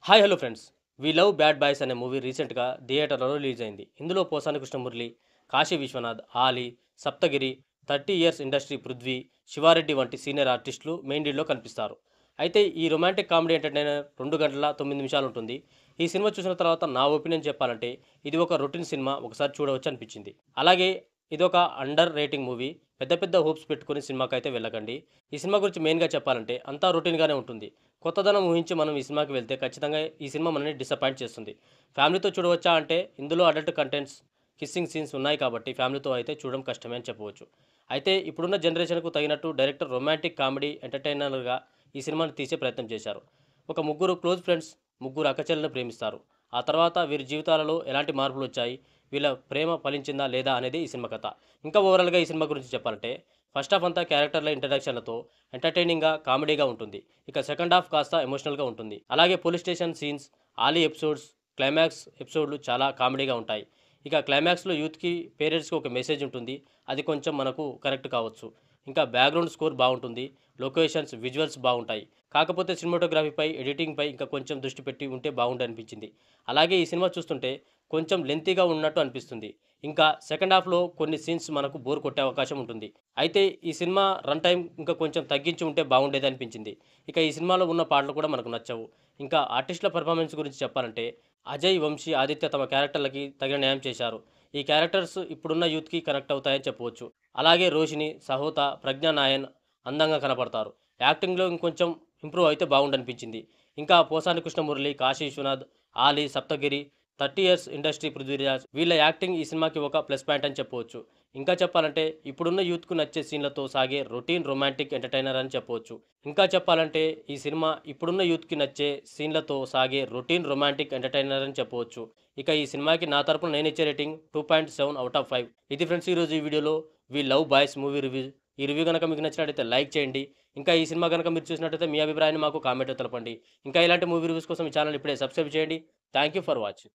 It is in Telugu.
Hello friends. 'We love bad boys' అనే మూవీ రీసెంట్‌గా థియేటర్‌లో రిలీజ్ అయింది. ఇందులో పోసాని కృష్ణమురళి, కాశీ విశ్వనాథ్, ఆలీ, సప్తగిరి, 30 ఇయర్స్ ఇండస్ట్రీ పృథ్వీ, శివారెడ్డి వంటి సీనియర్ ఆర్టిస్టులు మెయిన్ లీడ్‌లో కనిపిస్తారు. అయితే ఈ రొమాంటిక్ కామెడీ ఎంటర్‌టైనర్ 2 గంటల 9 నిమిషాలు ఉంటుంది. ఈ సినిమా చూసిన తర్వాత నా ఒపీనియన్ చెప్పాలంటే ఇది ఒక రొటీన్ సినిమా, ఒకసారి చూడవచ్చు అనిపించింది. అలాగే ఇదొక అండర్ రేటింగ్ మూవీ. పెద్ద పెద్ద హోప్స్ పెట్టుకొని సినిమాకైతే వెళ్ళకండి. ఈ సినిమా గురించి మెయిన్‌గా చెప్పాలంటే అంతా రొటీన్‌గానే ఉంటుంది. కొత్తదనం ఊహించి మనం ఈ సినిమాకి వెళ్తే ఖచ్చితంగా ఈ సినిమా మనల్ని డిసప్పాయింట్ చేస్తుంది. ఫ్యామిలీతో చూడవచ్చా అంటే ఇందులో అడల్ట్ కంటెంట్స్, కిస్సింగ్ సీన్స్ ఉన్నాయి కాబట్టి ఫ్యామిలీతో అయితే చూడడం కష్టమే అని చెప్పవచ్చు. అయితే ఇప్పుడున్న జనరేషన్‌కు తగినట్టు డైరెక్టర్ రొమాంటిక్ కామెడీ ఎంటర్‌టైనర్‌గా ఈ సినిమాని తీసే ప్రయత్నం చేశారు. ఒక ముగ్గురు క్లోజ్ ఫ్రెండ్స్, ముగ్గురు అక్కచెల్లెలను ప్రేమిస్తారు. ఆ తర్వాత వీరి జీవితాలలో ఎలాంటి మార్పులొచ్చాయి, వీళ్ళ ప్రేమ ఫలించిందా లేదా అనేది ఈ సినిమా కథ. ఇంకా ఓవరాల్‌గా ఈ సినిమా గురించి చెప్పాలంటే ఫస్ట్ హాఫ్ అంతా క్యారెక్టర్ల ఇంట్రడక్షన్‌లతో ఎంటర్‌టైనింగ్‌గా, కామెడీగా ఉంటుంది. ఇక సెకండ్ హాఫ్ కాస్త ఎమోషనల్‌గా ఉంటుంది. అలాగే police station scenes, Ali episodes, climax ఎపిసోడ్‌లు చాలా కామెడీగా ఉంటాయి. ఇక క్లైమాక్స్‌లో యూత్‌కి, పేరెంట్స్‌కి ఒక మెసేజ్ ఉంటుంది. అది కొంచెం మనకు కనెక్ట్ కావచ్చు. ఇంకా బ్యాక్‌గ్రౌండ్ స్కోర్ బావుంటుంది. లొకేషన్స్, విజువల్స్ బావుంటాయి. కాకపోతే సినిమాటోగ్రఫీపై, ఎడిటింగ్‌పై ఇంకా కొంచెం దృష్టి పెట్టి ఉంటే బాగుండనిపించింది. అలాగే ఈ సినిమా చూస్తుంటే కొంచెం లెంతీగా ఉన్నట్టు అనిపిస్తుంది. ఇంకా సెకండ్ హాఫ్‌లో కొన్ని సీన్స్ మనకు బోర్ కొట్టే అవకాశం ఉంటుంది. అయితే ఈ సినిమా రన్ టైమ్ ఇంకా కొంచెం తగ్గించి ఉంటే బాగుండేదనిపించింది. ఇక ఈ సినిమాలో ఉన్న పాటలు కూడా మనకు నచ్చవు. ఇంకా ఆర్టిస్ట్‌ల పెర్ఫార్మెన్స్ గురించి చెప్పాలంటే అజయ్, వంశీ, ఆదిత్య తమ క్యారెక్టర్‌లకి తగిన న్యాయం చేశారు. ఈ క్యారెక్టర్స్ ఇప్పుడున్న యూత్‌కి కనెక్ట్ అవుతాయని చెప్పవచ్చు. అలాగే రోషిని, సహోత, ప్రజ్ఞా నాయన్ అందంగా కనపడతారు. యాక్టింగ్‌లో ఇంకొంచెం ఇంప్రూవ్ అయితే బాగుండనిపించింది. ఇంకా పోసాని కృష్ణమురళి, కాశీ విశ్వనాథ్, ఆలీ, సప్తగిరి, 30 ఇయర్స్ ఇండస్ట్రీ పృథ్వీరాజ్ వీళ్ళ యాక్టింగ్ ఈ సినిమాకి ఒక ప్లస్ పాయింట్ అని చెప్పవచ్చు. ఇంకా చెప్పాలంటే ఇప్పుడున్న యూత్‌కు నచ్చే సీన్‌లతో సాగే రొటీన్ రొమాంటిక్ ఎంటర్‌టైనర్ అని చెప్పవచ్చు. ఇంకా చెప్పాలంటే ఈ సినిమా ఇప్పుడున్న యూత్‌కి నచ్చే సీన్‌లతో సాగే రొటీన్ రొమాంటిక్ ఎంటర్‌టైనర్ అని చెప్పవచ్చు. ఇక ఈ సినిమాకి నా తరపున నేనిచ్చే రేటింగ్ 2.7/5. ఇది ఫ్రెండ్స్ ఈరోజు ఈ వీడియోలో 'we love boys' movie review. ఈ రివ్యూ గనక మీకు నచ్చినట్లయితే లైక్ చేయండి. ఇంకా ఈ సినిమా గనక మీరు చూసినట్లయితే మీ అభిప్రాయాన్ని మాకు కామెంట్‌లో తెలపండి. ఇంకా ఇలాంటి మూవీ రివ్యూస్ కోసం ఈ ఛానల్ ఇప్పుడే సబ్స్క్రైబ్ చేయండి. Thank you for watching.